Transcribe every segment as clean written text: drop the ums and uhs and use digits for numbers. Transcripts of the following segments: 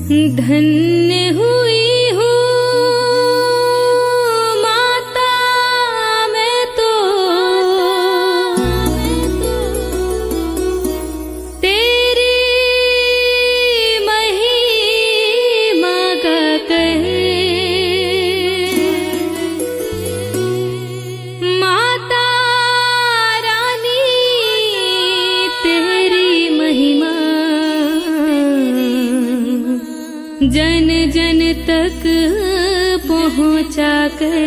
धन्य हुई हूँ माता मैं तो तेरी महिमा का कहे माता रानी तेरी महिमा जन जन तक पहुँचा कर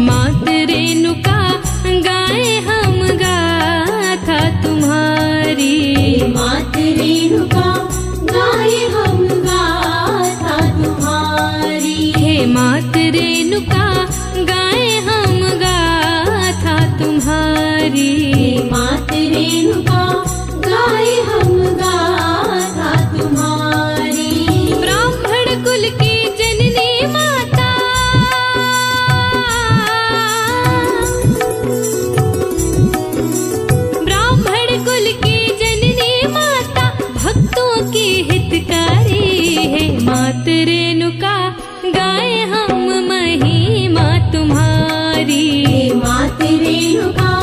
मात रेणुका गाए हम गाथा तुम्हारी मात रेणुका गाए हम गाथा तुम्हारी ब्राह्मण कुल की जननी माता ब्राह्मण कुल की जननी माता भक्तों की हितकारी है मात रेणुका गाए हम महिमा तुम्हारी मात रेणुका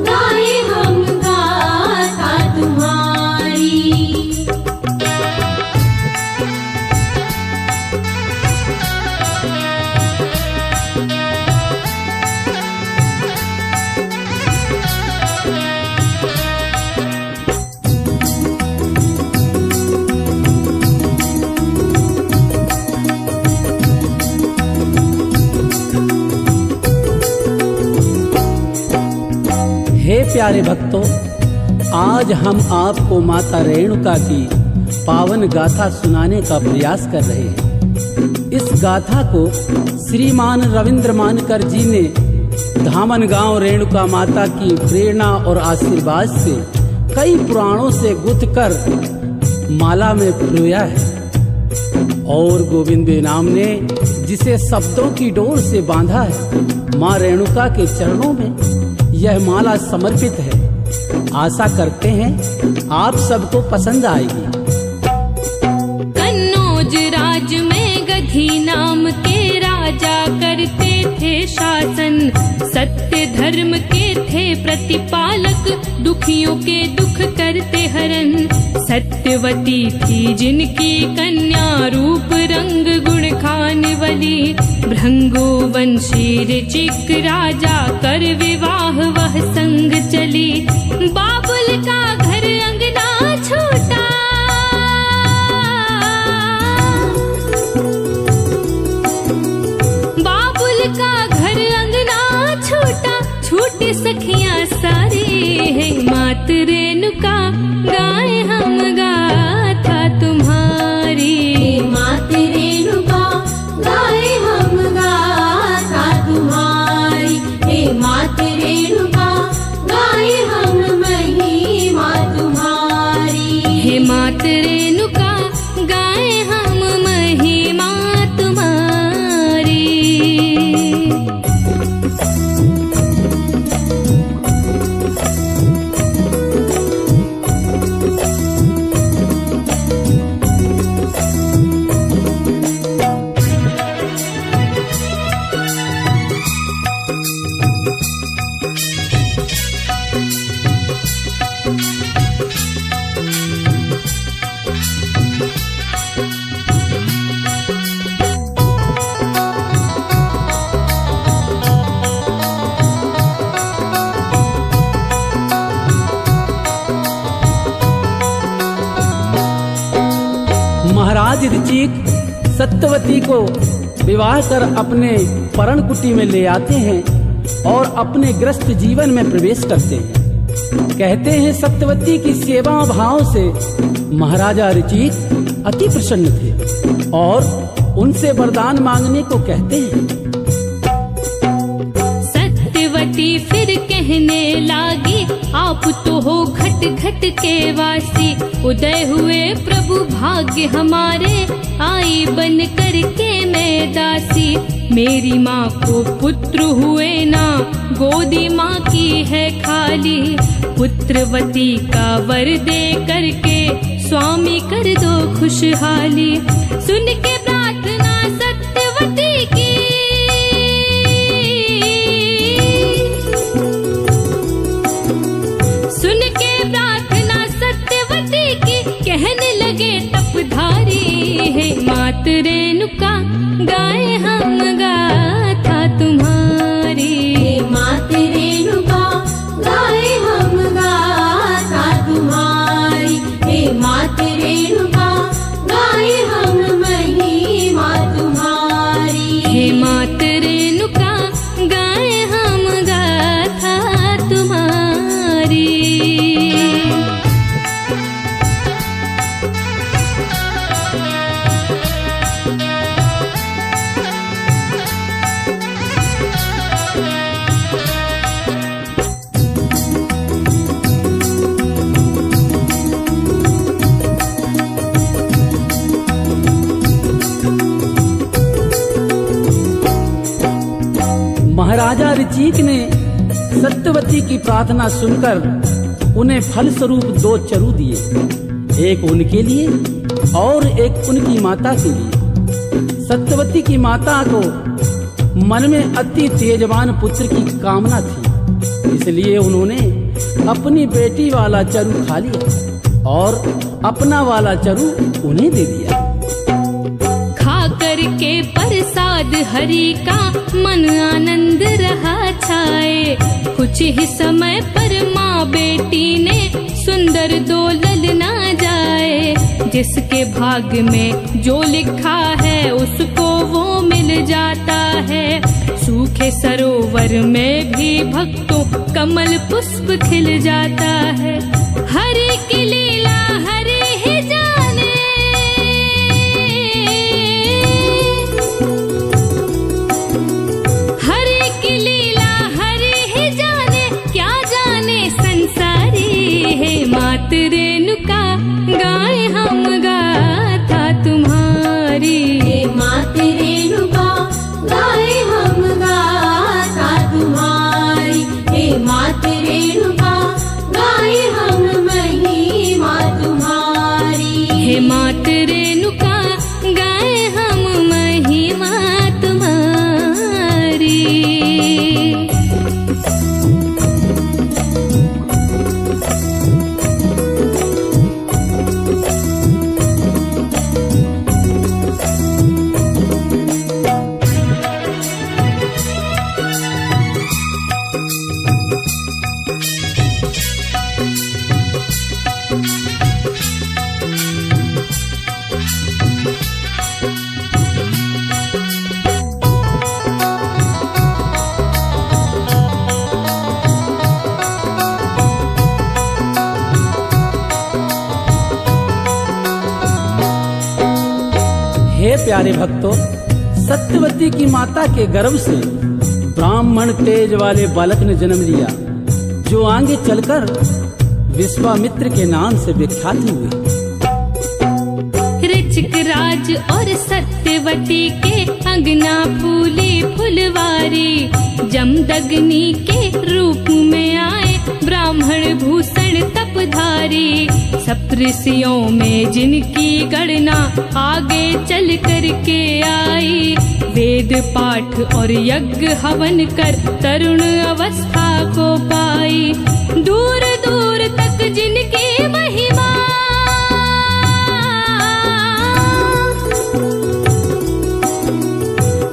गाए हम गाथा तुम्हारी हे प्यारे भक्तों, आज हम आपको माता रेणुका की पावन गाथा सुनाने का प्रयास कर रहे हैं। इस गाथा को श्रीमान रविंद्र मानकर जी ने धामन गांव रेणुका माता की प्रेरणा और आशीर्वाद से कई पुराणों से गुथकर माला में पिरोया है और गोविंद नाम ने जिसे शब्दों की डोर से बांधा है। माँ रेणुका के चरणों में यह माला समर्पित है। आशा करते हैं आप सबको पसंद आएगी। कन्नौज राज में गधी नाम के राजा करते थे शासन, सत्य धर्म के थे प्रतिपालक, दुखियों के दुख करते हरण। सत्यवती थी जिनकी कन्या रूप रंग गुण खानवली, भृंगो वंशी ऋचिक राजा कर विवाह वह संग चली। बाबुल का घर अंगना छोटा, बाबुल का घर अंगना छोटा, छूटी सखियां सारी है मात रेणुका गाए हम गाथा तुम्हारी मात रेणुका गाए हम गाथा तुम्हारी हे मात रेणुका गाए हम महिमा तुम्हारी हे मात रेणुका गाए हम महिमा तुम्हारी। महाराज ऋचिक सत्यवती को विवाह कर अपने परण कुटी में ले आते हैं और अपने ग्रस्त जीवन में प्रवेश करते हैं। कहते हैं सत्यवती की सेवा भाव से महाराजा ऋचिक अति प्रसन्न थे और उनसे वरदान मांगने को कहते हैं। सत्यवती फिर कहने लागी, आप तो हो घट घट के वासी, उदय हुए प्रभु भाग्य हमारे, आई बन करके मैं दासी। मेरी माँ को पुत्र हुए ना, गोदी माँ की है खाली, पुत्रवती का वर दे करके स्वामी कर दो खुशहाली। सुन के प्रार्थना सत्यवती की, सुन के प्रार्थना सत्यवती की, कहने लगे तपधारी, हे मात रेणुका गाए हम गाथा तुम्हारी। हे मात रेणुका गाए हम गाथा तुम्हारी। हे मात रेणुका गाए हम महिमा तुम्हारी। हे मात रेणुका गाए हम गाथा तुम्हारी। महाराजा ऋचिक ने सत्यवती की प्रार्थना सुनकर उन्हें फल स्वरूप 2 चरु दिए, एक उनके लिए और एक उनकी माता के लिए। सत्यवती की माता को मन में अति तेजवान पुत्र की कामना थी, इसलिए उन्होंने अपनी बेटी वाला चरु खा लिया और अपना वाला चरु उन्हें दे दिया। करके प्रसाद हरि का मन आनंद रहा छाए, कुछ ही समय पर माँ बेटी ने सुंदर 2 ललना जाए। जिसके भाग्य में जो लिखा है उसको वो मिल जाता है, सूखे सरोवर में भी भक्तों कमल पुष्प खिल जाता है। हरि की लीला हरि ही जाने, मात रेणुका गाए हम गाथा तुम्हारी। हे मात रेणुका गाए हम गाथा तुम्हारी। हे मात रेणुका गाए हम महिमा तुम्हारी। हे मात रेणुका गाए हम महिमा तुम्हारी। हे प्यारे भक्तों, सत्यवती की माता के गर्भ से ब्राह्मण तेज वाले बालक ने जन्म लिया, जो आगे चलकर विश्वामित्र के नाम से विख्यात हुए। ऋचिक राज और सत्यवती के अंगना फूली फुलवारी, जमदग्नि के रूप में आए ब्राह्मण भूषण तपधारी। सप्तऋषियों में जिनकी गणना आगे चल कर के आई, वेद पाठ और यज्ञ हवन कर तरुण अवस्था को पाई। दूर दूर तक जिनकी महिमा,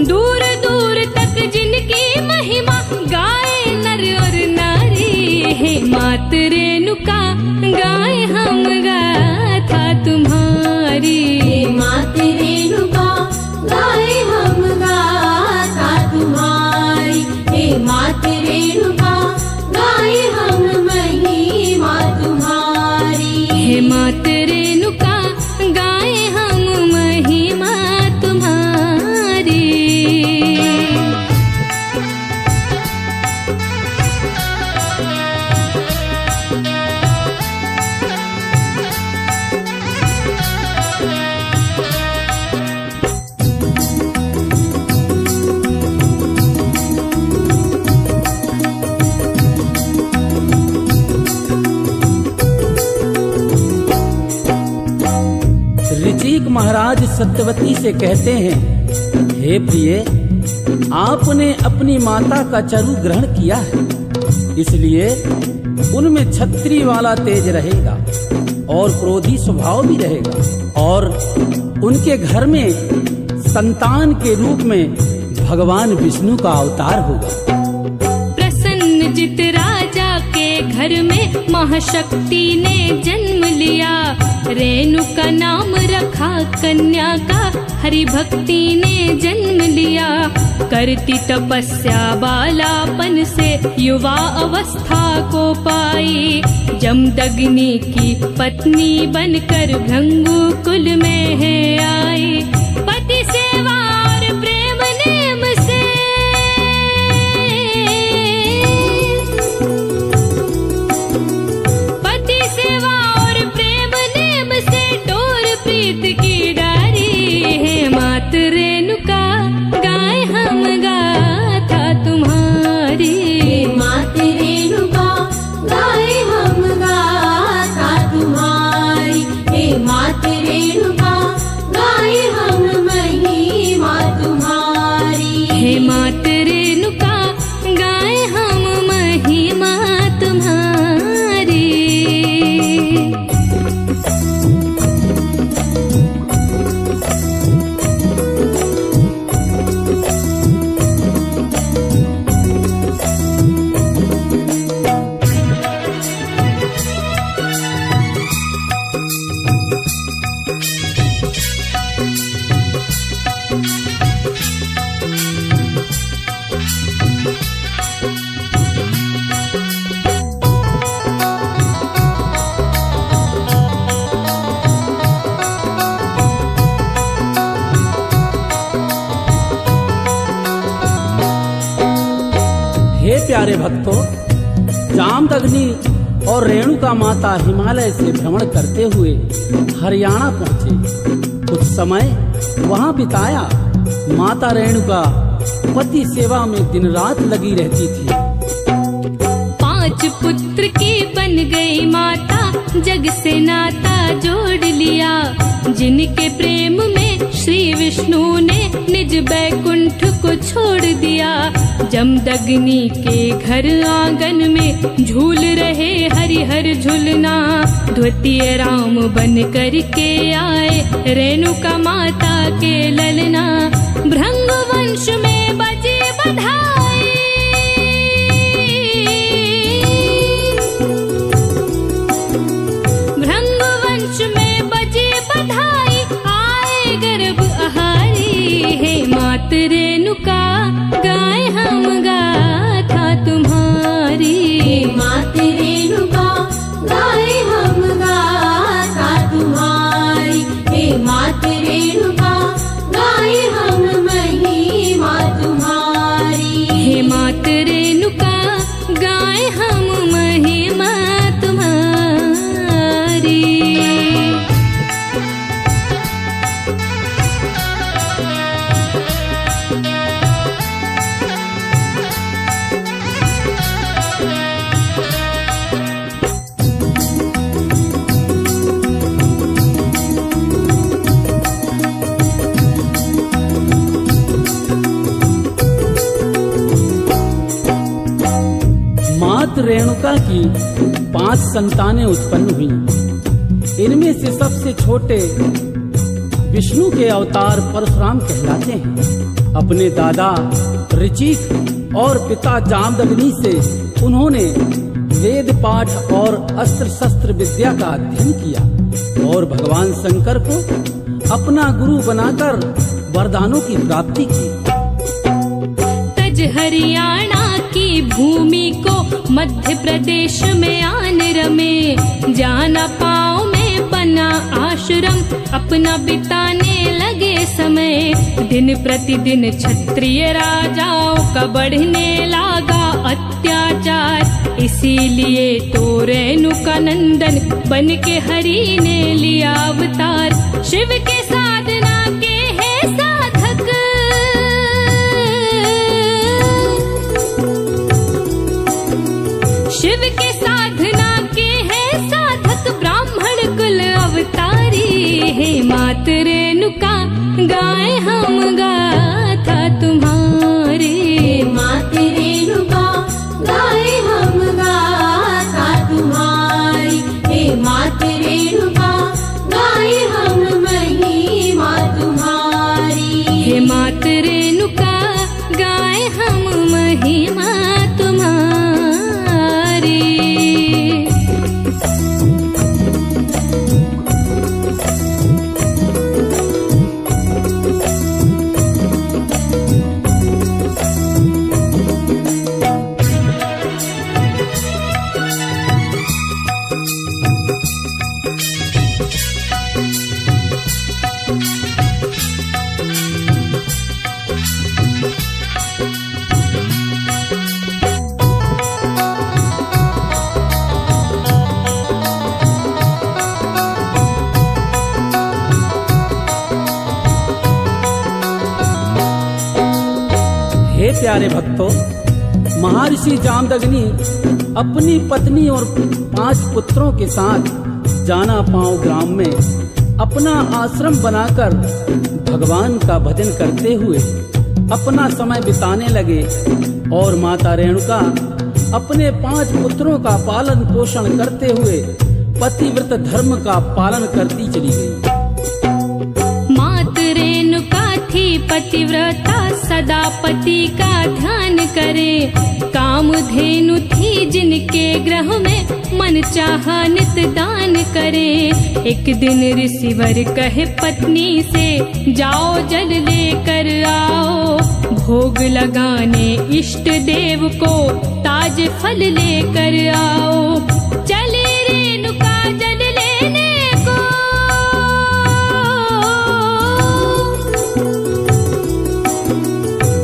दूर दूर तक जिनकी महिमा, गाए नर और नारी। हे मात रेणुका गाए हम गाथा तुम्हारी। हे मात रेणुका हे मात रेणुका गाए हम महिमा तुम्हारी। ऋचिक महाराज सत्यवती से कहते हैं, हे प्रिय, आपने अपनी माता का चरु ग्रहण किया है, इसलिए उनमें छत्री वाला तेज रहेगा और क्रोधी स्वभाव भी रहेगा और उनके घर में संतान के रूप में भगवान विष्णु का अवतार होगा। प्रसन्न जित राजा के घर में महाशक्ति ने जन्म लिया, रेणु का नाम रखा कन्या का, हरि भक्ति ने जन्म लिया। करती तपस्या बालापन से युवा अवस्था को पाई, जमदग्नि की पत्नी बनकर भृंगु कुल में है आई। पति सेवा और प्रेम नेम से पति सेवा और प्रेम नेम से डोर प्रीत की डारी। हे मात रेणुका गाए हम गाथा तुम्हारी। हे मात रेणुका गाए हम गाथा तुम्हारी। हे मात रेणुका गाए हम महिमा तुम्हारी। हे मात रेणुका गाए हम महिमा तुम्हारी। हे प्यारे भक्तों, जामदग्नि और रेणुका माता हिमालय से भ्रमण करते हुए हरियाणा पहुंचे। कुछ समय वहां बिताया। माता रेणुका पति सेवा में दिन रात लगी रहती थी। 5 पुत्र की बन गई माता, जग से नाता जोड़ लिया। जिनके प्रेम में श्री विष्णु ने निज बैकुंठ को छोड़ दिया। जमदग्नि के घर आंगन में झूल रहे हरिहर झूलना। द्वितीय राम बन कर के आए रेणुका माता के ललना। भृंग वंश में बजे बधाई, भृंग वंश में बजे बधाई। आए गर्भ आहारी। हे मात रेणुका गाए हम गाथा तुम्हारी। हे मात रेणुका गाए हम गाथा तुम्हारी। हे मात रेणुका गाए हम महिमा तुम्हारी। हे मात रेणुका गाए हम महिमा तुम्हारी। मात रेणुका की 5 संतानें उत्पन्न हुई। इनमें से सबसे छोटे विष्णु के अवतार परशुराम कहलाते हैं। अपने दादा ऋचिक और पिता जामदग्नि से उन्होंने वेद पाठ और अस्त्र शस्त्र विद्या का अध्ययन किया और भगवान शंकर को अपना गुरु बनाकर वरदानों की प्राप्ति की। तज हरियाणा की भूमि को मध्य प्रदेश में आन रमे। जाना पाँव में अपना आश्रम अपना बिताने लगे समय। दिन प्रतिदिन क्षत्रिय राजाओं का बढ़ने लगा अत्याचार। इसीलिए तो रेणुका नंदन बन के हरि ने लिया अवतार। शिव के साधना के है साधक, शिव के साधना के है साधक, ब्राह्मण कुल अवतारी। हे मात रेणुका गाए हम गाथा तुम्हारी। मात रेणुका गाए हम गाथा तुम्हारी। हे मात रेणुका गाए हम महिमा तुम्हारी। हे मात रेणुका गाए हम महिमा तुम्हारी। हे प्यारे भक्तों, महर्षि जामदग्नि अपनी पत्नी और 5 पुत्रों के साथ जाना पांव ग्राम में अपना आश्रम बनाकर भगवान का भजन करते हुए अपना समय बिताने लगे। और माता रेणुका अपने 5 पुत्रों का पालन पोषण करते हुए पतिव्रत धर्म का पालन करती चली गई। मात रेणुका थी पतिव्रता, सदा पति का ध्यान करे। कामधेनु थी जिनके ग्रह में मन चाहा नित दान करे। एक दिन ऋषिवर कहे पत्नी से, जाओ जल लेकर आओ, भोग लगाने इष्ट देव को ताज फल लेकर आओ। चले रेणुका जल लेने को,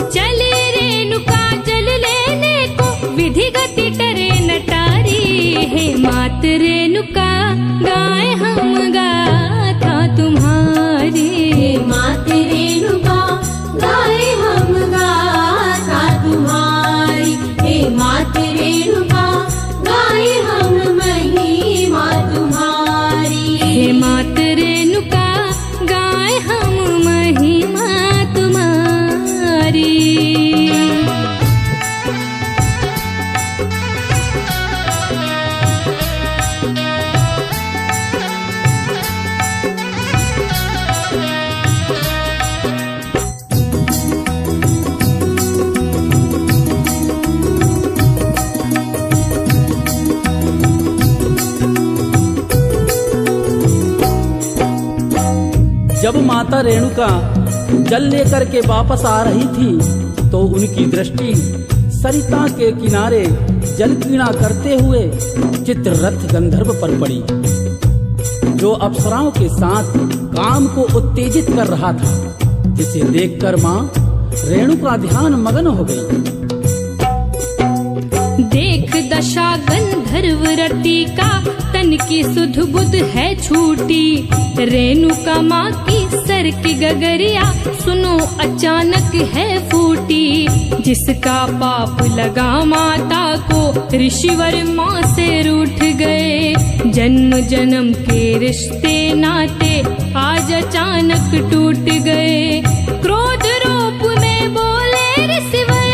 चले रेणुका जल लेने को, विधि गति करे नटारी। हे मात रेणुका गाए हम गाथा तुम्हारी। हे मात रेणुका गाए हम गाथा तुम्हारी। हे मात रेणुका गाए हम महिमा तुम्हारी। हे मात रेणुका गाए हम महिमा तुम्हारी। जब माता रेणुका जल लेकर के वापस आ रही थी तो उनकी दृष्टि सरिता के किनारे जल क्रीड़ा करते हुए चित्ररथ गंधर्व पर पड़ी, जो अप्सराओं के साथ काम को उत्तेजित कर रहा था, जिसे देखकर माँ रेणुका ध्यान मगन हो गई। देख दशा गंधर्व रति का, तन की सुध बुध है छूटी। रेणुका माँ की सर की गगरिया, सुनो अचानक है फूटी। जिसका पाप लगा माता को, ऋषिवर माँ से रूठ गए। जन्म जन्म के रिश्ते नाते आज अचानक टूट गए। क्रोध रूप में बोले ऋषिवर,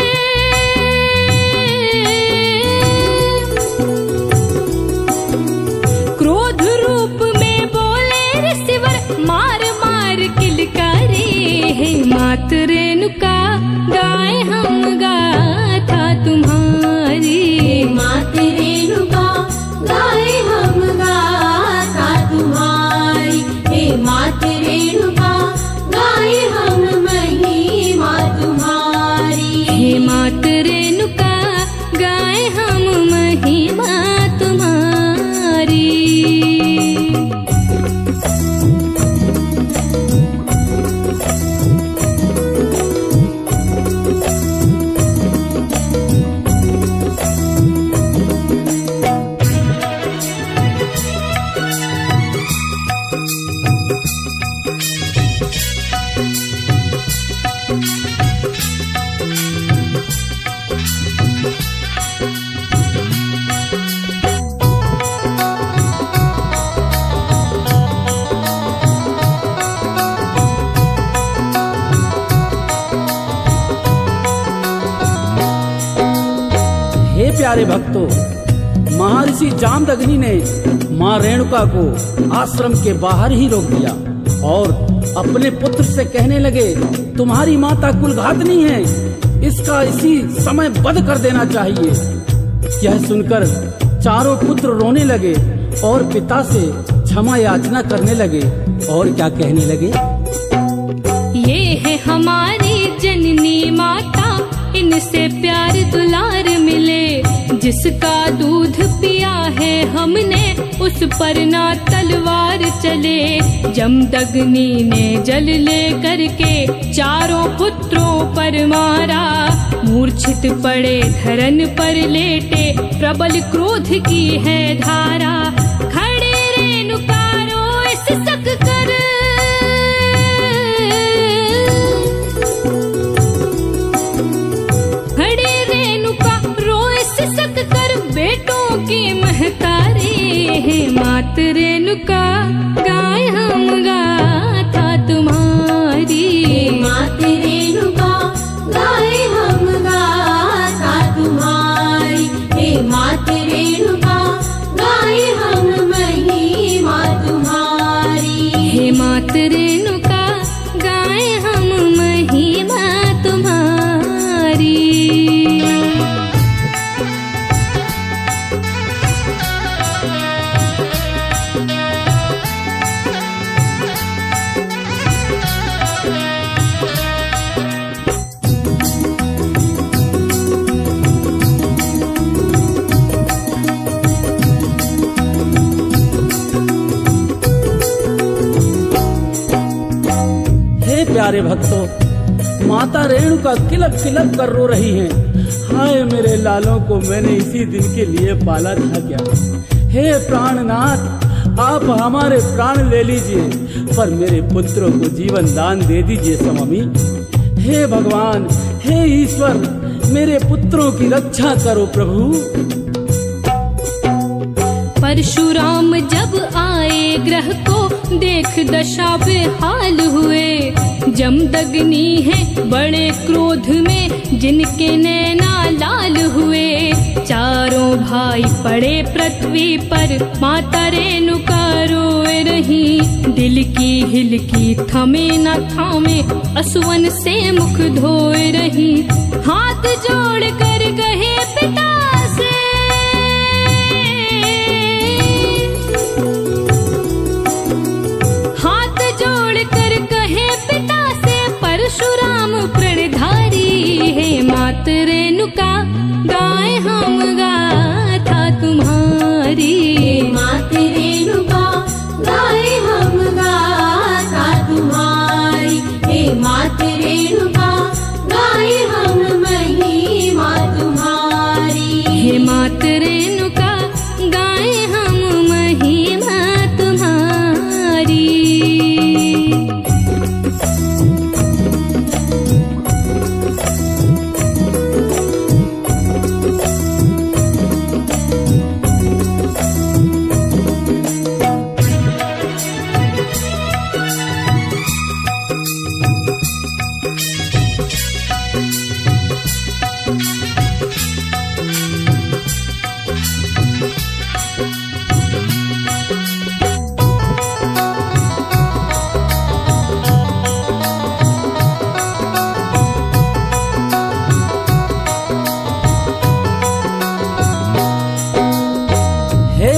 क्रोध रूप में बोले ऋषिवर, मार मार किलकारी। हे मात रेणुका गाए हम गाथा तुम्हारी। हे मात रेणुका गाए हम गाथा तुम्हारी। हे मात रेणुका गाए हम महिमा तुम्हारी। हे मात रेणुका गाए हम महिमा तुम्हारी। प्यारे भक्तों, महर्षि जामदग्नि ने माँ रेणुका को आश्रम के बाहर ही रोक दिया और अपने पुत्र से कहने लगे, तुम्हारी माता कुलघातनी है, इसका इसी समय वध कर देना चाहिए। यह सुनकर चारों पुत्र रोने लगे और पिता से क्षमा याचना करने लगे और क्या कहने लगे, ये है हमारी जननी माता, इनसे प्यार दुलार मिले, जिसका दूध पिया है हमने, उस पर ना तलवार चले। जमदग्नि ने जल ले करके चारों पुत्रों पर मारा, मूर्छित पड़े धरन पर लेटे, प्रबल क्रोध की है धारा। खड़े रेणुका रोए सिसक कर, खड़े रेणुका रोए सिसक कर, बेटों की महतारी है मात रेणुका, गाय हम गाथा तुम्हारी। मात रेणुका गाए हम गाथा तुम्हारी, हे मात रेणुका गाए हम महिमा तुम्हारी। हे मात रेणुका गाए हम महिमा तुम्हारी। प्यारे भक्तों, माता रेणुका किलक किलक कर रो रही हैं। हाय मेरे लालों को मैंने इसी दिन के लिए पाला था क्या। हे प्राणनाथ, आप हमारे प्राण ले लीजिए, पर मेरे पुत्रों को जीवन दान दे दीजिए स्वामी। हे भगवान, हे ईश्वर, मेरे पुत्रों की रक्षा करो प्रभु। परशुराम जब आए ग्रह को, देख दशा बेहाल हुए। जमदग्नि है बड़े क्रोध में, जिनके नैना लाल हुए। चारों भाई पड़े पृथ्वी पर, माता रेणुका रोए रही। दिल की हिलकी थमे न थामे, असुवन से मुख धोए रही। हाथ जोड़ कर कहे पिता से, हाथ जोड़ कर कहे पिता से, परशुराम प्रणधारी है मात रेणुका, गाय हम गाथा तुम्हारी। मात रेणुका गाए हम गाथा तुम्हारी, हे मात रेणुका गाए हम महिमा तुम्हारी। हे मात रेणुका गाय हम महिमा तुम्हारी।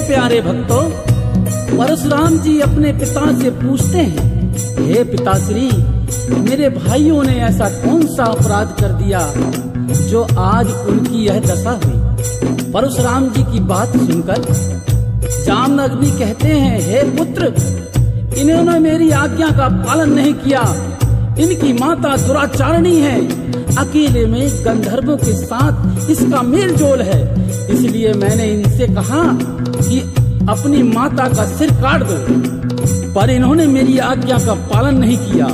प्यारे भक्तों, परशुराम जी अपने पिता से पूछते हैं, हे पिताश्री, मेरे भाइयों ने ऐसा कौन सा अपराध कर दिया जो आज उनकी यह दशा हुई। परशुराम जी की बात सुनकर जामदग्नि कहते हैं, हे पुत्र, इन्होंने मेरी आज्ञा का पालन नहीं किया। इनकी माता दुराचारणी है, अकेले में गंधर्वों के साथ इसका मेल जोल है। इसलिए मैंने इनसे कहा कि अपनी माता का सिर काट दो, पर इन्होंने मेरी आज्ञा का पालन नहीं किया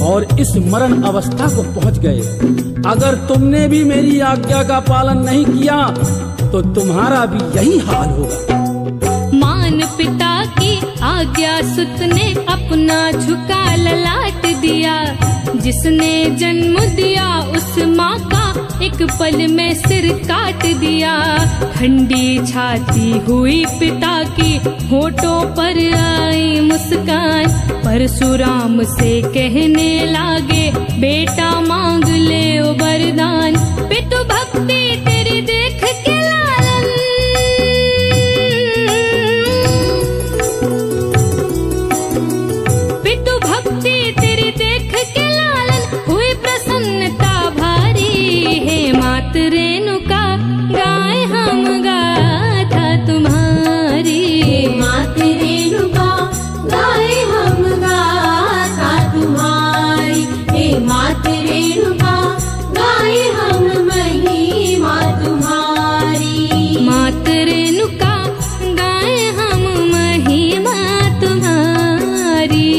और इस मरण अवस्था को पहुंच गए। अगर तुमने भी मेरी आज्ञा का पालन नहीं किया तो तुम्हारा भी यही हाल होगा। मान पिता की आज्ञा सुत ने अपना झुका ललाट दिया। जिसने जन्म दिया उस माँ का एक पल में सिर काट दिया। ठंडी छाती हुई पिता की, होठों पर आई मुस्कान। परशुराम से कहने लागे, बेटा मांग ले ओ वरदान। पितु भक्ति तेरी देख के लालन, पितु भक्ति तेरी देख के लालन, हुई प्रसन्नता भारी। हे मात रेणुका गाए हम गाथा तुम्हारी। हे मात रेणुका गाए हम गाथा तुम्हारी। हे मात रेणुका गाए हम महिमा तुम्हारी। मात रेणुका गाए हम महिमा तुम्हारी।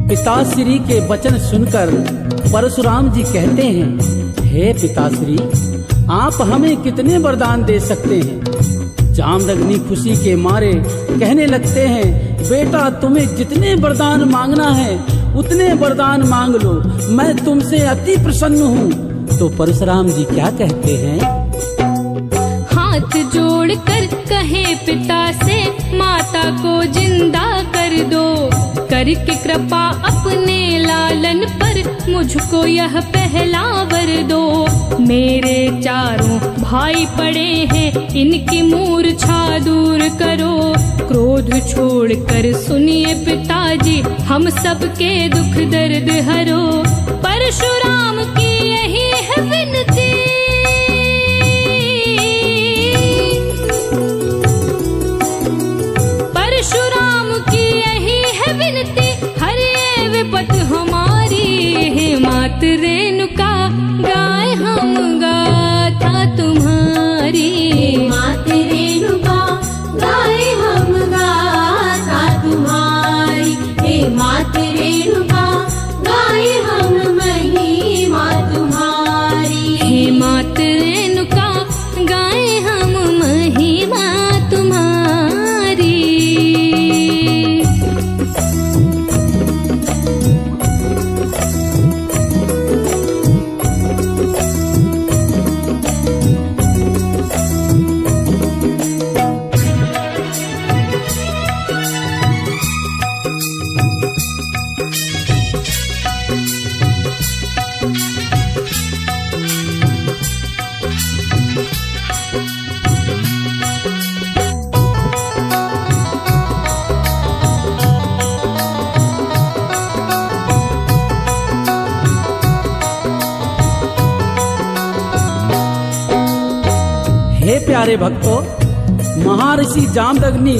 पिताश्री के वचन सुनकर परशुराम जी कहते हैं, हे पिताश्री, आप हमें कितने वरदान दे सकते हैं? जामदग्नि खुशी के मारे कहने लगते हैं, बेटा तुम्हें जितने वरदान मांगना है उतने वरदान मांग लो, मैं तुमसे अति प्रसन्न हूँ। तो परशुराम जी क्या कहते हैं? हाथ जोड़कर कहे पिता से, माता को जिंदा कर दो। करके कृपा अपने लालन पर, मुझको यह पहला वर दो। मेरे चारों भाई पड़े हैं, इनकी मूर्छा दूर करो। क्रोध छोड़कर सुनिए पिताजी, हम सबके दुख दर्द हरो। परशुराम की यही है विनती, परशुराम की यही है विनती, हरे विपत हमारी। हे मात रेणुका गाए हम गाथा तुम्हारी। हे मात रेणुका गाए हम गाथा तुम्हारी। हे मात रेणुका गाए हम महिमा तुम्हारी। हे मात रेणुका गाए हम महिमा तुम्हारी। हे प्यारे भक्तों, महर्षि जामदग्नि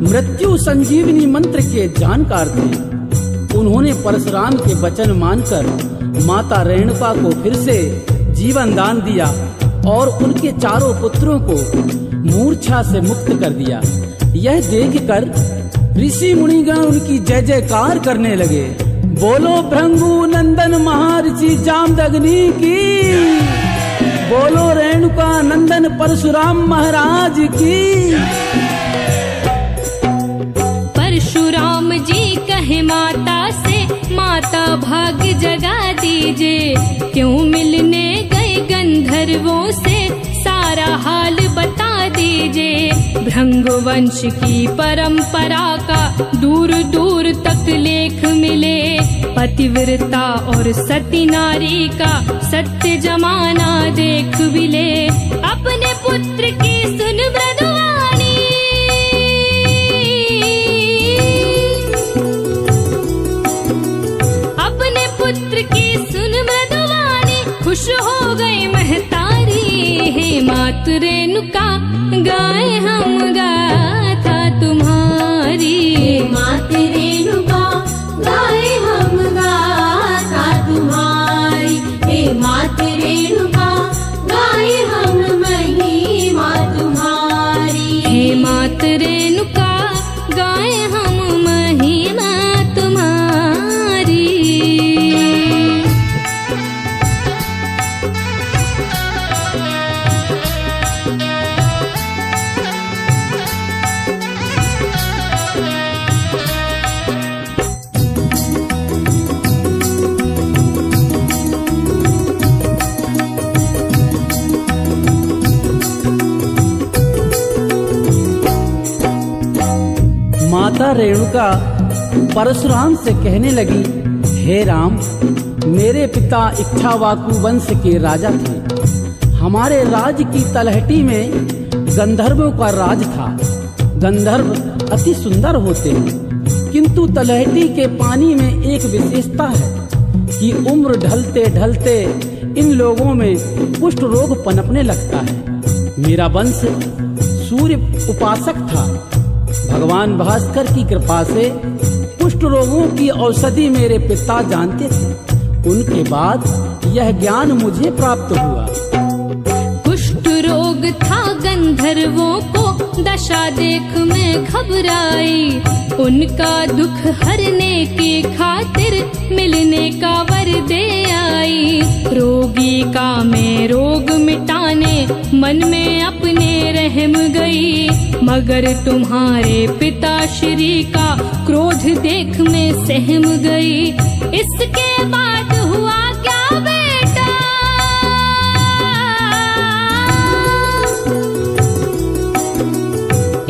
मृत्यु संजीवनी मंत्र के जानकार थे। उन्होंने परशुराम के वचन मानकर माता रेणुका को फिर से जीवन दान दिया और उनके चारों पुत्रों को मूर्छा से मुक्त कर दिया। यह देखकर ऋषि मुनिगण उनकी जय जयकार करने लगे। बोलो भृंगु नंदन महर्षि जामदग्नि की, बोलो रेणुका नंदन परशुराम महाराज की। परशुराम जी कहे माता से, माता भाग्य जगा दीजिए। क्यों मिलने गए गंधर्वों से, सारा हाल बता दीजिए। भृंग वंश की परंपरा का दूर दूर तक लेख मिले। पतिव्रता और सती नारी का सत्य जमाना देख भी ले। अपने पुत्र की सुन मृदुवाणी, अपने पुत्र की सुन मृदुवाणी, खुश हो गई महतारी। हे मात रेणुका गाए हम गाथा तुम्हारी। हे मात रेणुका गाए हम गाथा तुम्हारी। माता रेणुका परशुराम से कहने लगी, हे राम, मेरे पिता इक्ष्वाकु वंश के राजा थे। हमारे राज की तलहटी में गंधर्वों का राज था। गंधर्व अति सुंदर होते हैं, किंतु तलहटी के पानी में एक विशेषता है कि उम्र ढलते ढलते इन लोगों में कुष्ठ रोग पनपने लगता है। मेरा वंश सूर्य उपासक था। भगवान भास्कर की कृपा से कुष्ठ रोगों की औषधि मेरे पिता जानते थे। उनके बाद यह ज्ञान मुझे प्राप्त हुआ। कुष्ठ रोग था गंधर्वों को, दशा देख मैं घबराई। उनका दुख हरने की खातिर मिलने का वर दे आई। रोगी का मैं रोग मिटाने मन में अपने रहम गई, मगर तुम्हारे पिताश्री का क्रोध देख मैं सहम गई। इसके बाद हुआ क्या बेटा,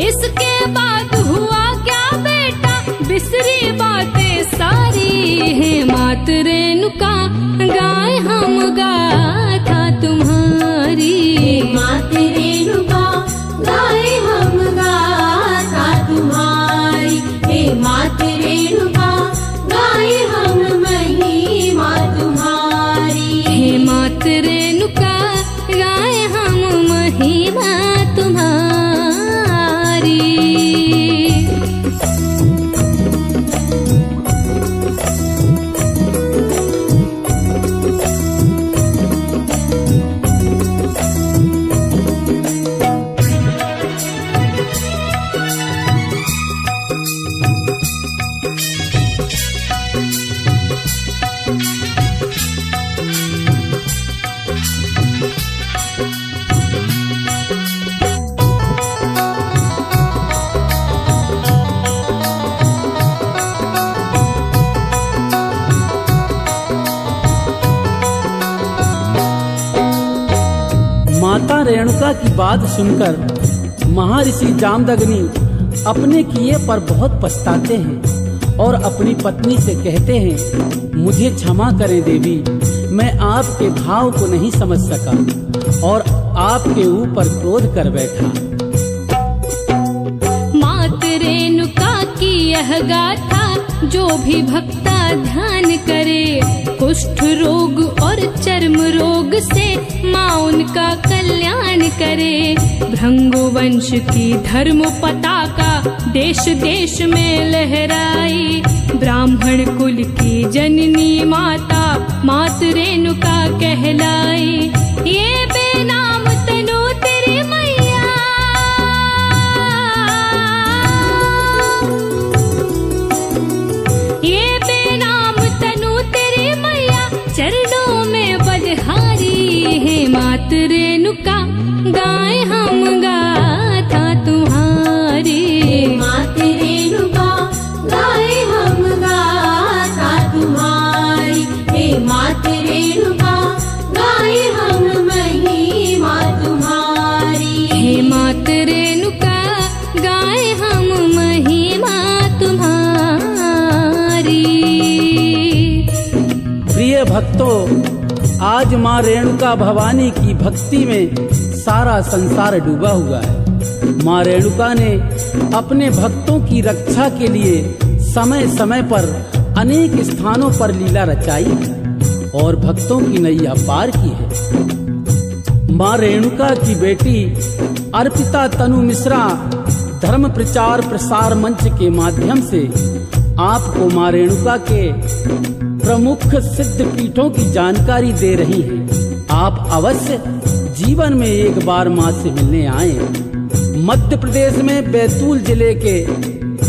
इसके बाद हुआ क्या बेटा, बिसरी बातें सारी है। मात रेणुका गाय हम गाथा तुम्हारी। मात रेणुका गाय हम गाथा तुम्हारी। हे मात रेणुका गाय हम महिमा तुम्हारी। हे मात रेणुका गाय हम महिमा तुम्हारी। माता रेणुका की बात सुनकर महर्षि जामदग्नि अपने किए पर बहुत पछताते हैं और अपनी पत्नी से कहते हैं, मुझे क्षमा करें देवी, मैं आपके भाव को नहीं समझ सका और आपके ऊपर क्रोध कर बैठा। मात रेणुका की यह गाथा जो भी भक्ता ध्यान करे, कुष्ठ रोग और चर्म रोग से माँ उनका कल्याण करे। भृंगु वंश की धर्म पताका देश देश में लहराई। ब्राह्मण कुल की जननी माता मात रेणुका कहलाई। ये बेनाम तनु तेरी मैया, ये बेनाम तनु तेरी मैया, चरणों में बलिहारी है। मात रेणुका गाय हम गाथा तुम्हारी। मात रेणुका गाय हम गाथा तुम्हारी। हे मात रेणुका गाय हम महिमा तुम्हारी। हे मात रेणुका गाय हम महिमा तुम्हारी। प्रिय भक्तों, आज माँ रेणुका भवानी की भक्ति में सारा संसार डूबा हुआ है। माँ रेणुका ने अपने भक्तों की रक्षा के लिए समय समय पर अनेक स्थानों पर लीला रचाई है और भक्तों की नैया पार की है। माँ रेणुका की बेटी अर्पिता तनु मिश्रा धर्म प्रचार प्रसार मंच के माध्यम से आपको माँ रेणुका के प्रमुख सिद्ध पीठों की जानकारी दे रही हैं। आप अवश्य जीवन में एक बार माँ से मिलने आए। मध्य प्रदेश में बैतूल जिले के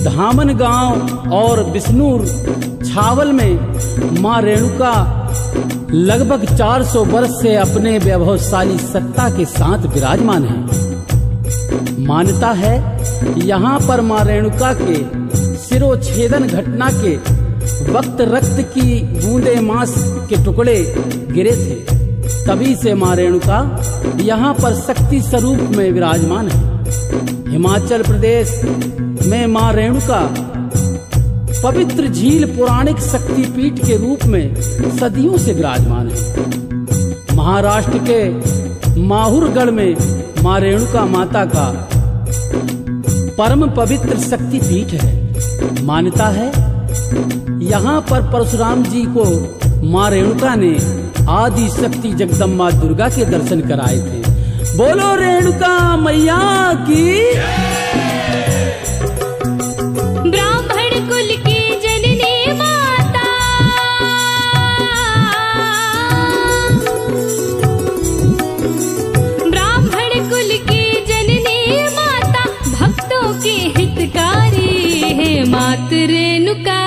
धामन गांव और बिष्णुर छावल में माँ रेणुका लगभग 400 वर्ष से अपने वैभवशाली सत्ता के साथ विराजमान है। मान्यता है यहाँ पर माँ रेणुका के शिरोच्छेदन घटना के वक्त रक्त की बूंदे मांस के टुकड़े गिरे थे, तभी से माँ रेणुका यहाँ पर शक्ति स्वरूप में विराजमान है। हिमाचल प्रदेश में माँ रेणुका पवित्र झील पौराणिक शक्तिपीठ के रूप में सदियों से विराजमान है। महाराष्ट्र के माहुरगढ़ में मां रेणुका माता का परम पवित्र शक्तिपीठ है। मान्यता है यहाँ पर परशुराम जी को मां रेणुका ने आदि शक्ति जगदम्बा दुर्गा के दर्शन कराए थे। बोलो रेणुका मैया की। ब्राह्मण कुल की जननी माता, ब्राह्मण कुल की जननी माता, भक्तों की हितकारी है मात रेणुका।